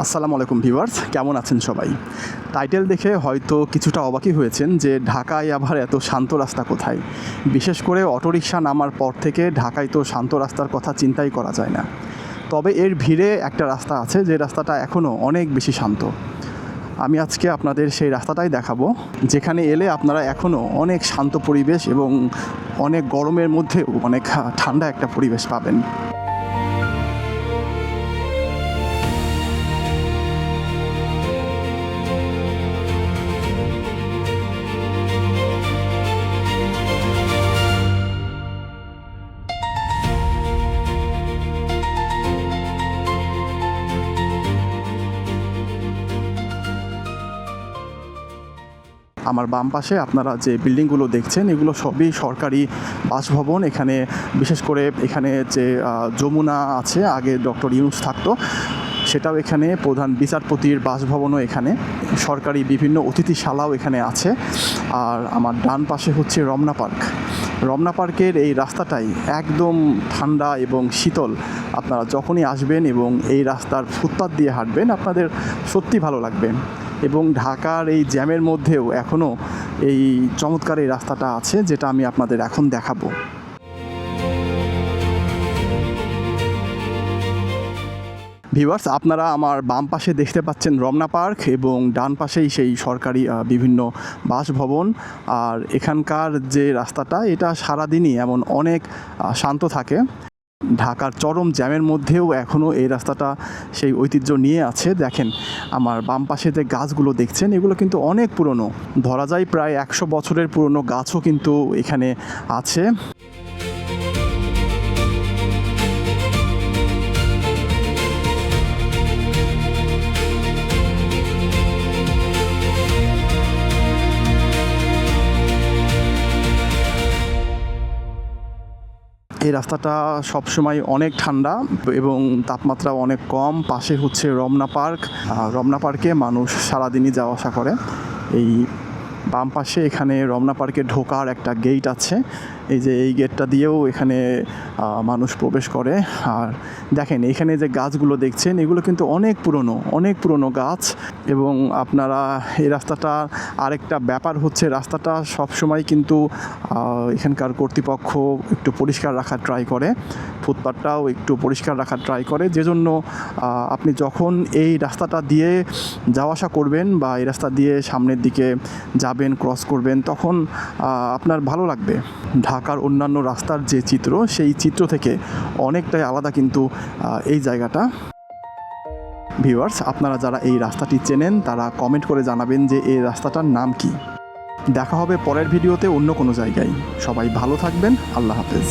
আসসালামু আলাইকুম ভিউয়ার্স, কেমন আছেন সবাই? টাইটেল দেখে হয়তো কিছুটা অবাকই হয়েছেন যে ঢাকায় আবার এত শান্ত রাস্তা কোথায়। বিশেষ করে অটোরিকশা নামার পর থেকে ঢাকায় তো শান্ত রাস্তার কথা চিন্তাই করা যায় না। তবে এর ভিড়ে একটা রাস্তা আছে যে রাস্তাটা এখনও অনেক বেশি শান্ত। আমি আজকে আপনাদের সেই রাস্তাটাই দেখাবো, যেখানে এলে আপনারা এখনও অনেক শান্ত পরিবেশ এবং অনেক গরমের মধ্যেও অনেক ঠান্ডা একটা পরিবেশ পাবেন। আমার বাম পাশে আপনারা যে বিল্ডিংগুলো দেখছেন এগুলো সবই সরকারি বাসভবন। এখানে বিশেষ করে এখানে যে যমুনা আছে, আগে ডক্টর ইউনূস থাকতো, সেটাও এখানে, প্রধান বিচারপতির বাসভবনও এখানে, সরকারি বিভিন্ন অতিথিশালাও এখানে আছে। আর আমার ডান পাশে হচ্ছে রমনা পার্ক। রমনা পার্কের এই রাস্তাটাই একদম ঠান্ডা এবং শীতল। আপনারা যখনই আসবেন এবং এই রাস্তার ফুটপাত দিয়ে হাঁটবেন আপনাদের সত্যি ভালো লাগবে। এবং ঢাকার এই জ্যামের মধ্যেও এখনও এই চমৎকার এই রাস্তাটা আছে, যেটা আমি আপনাদের এখন দেখাবো। ভিউয়ার্স, আপনারা আমার বাম পাশে দেখতে পাচ্ছেন রমনা পার্ক এবং ডান পাশেই সেই সরকারি বিভিন্ন বাসভবন। আর এখানকার যে রাস্তাটা, এটা সারাদিনই এমন অনেক শান্ত থাকে। ঢাকার চরম জ্যামের মধ্যেও এখনও এই রাস্তাটা সেই ঐতিহ্য নিয়ে আছে। দেখেন আমার বাম পাশে যে গাছগুলো দেখছেন এগুলো কিন্তু অনেক পুরনো, ধরা যায় প্রায় 100 বছরের পুরনো গাছও কিন্তু এখানে আছে। এই রাস্তাটা সবসময় অনেক ঠান্ডা এবং তাপমাত্রা অনেক কম। পাশে হচ্ছে রমনা পার্ক। রমনা পার্কে মানুষ সারাদিনই যাওয়া আসা করে। এই বাম পাশে এখানে রমনা পার্কে ঢোকার একটা গেট আছে, এই যে এই গেটটা দিয়েও এখানে মানুষ প্রবেশ করে। আর দেখেন এখানে যে গাছগুলো দেখছেন এগুলো কিন্তু অনেক পুরনো গাছ। এবং আপনারা এই রাস্তাটা, আরেকটা ব্যাপার হচ্ছে রাস্তাটা সবসময় কিন্তু এখানকার কর্তৃপক্ষ একটু পরিষ্কার রাখার ট্রাই করে, ফুটপাথটাও একটু পরিষ্কার রাখার ট্রাই করে, যেজন্য আপনি যখন এই রাস্তাটা দিয়ে যাওয়া আসা করবেন বা এই রাস্তা দিয়ে সামনের দিকে যাবেন, ক্রস করবেন, তখন আপনার ভালো লাগবে। ঢাকার অন্যান্য রাস্তার যে চিত্র, সেই চিত্র থেকে অনেকটাই আলাদা কিন্তু এই জায়গাটা। ভিউয়ার্স, আপনারা যারা এই রাস্তাটি চেনেন তারা কমেন্ট করে জানাবেন যে এই রাস্তাটার নাম কি। দেখা হবে পরের ভিডিওতে অন্য কোনো জায়গায়। সবাই ভালো থাকবেন। আল্লাহ হাফেজ।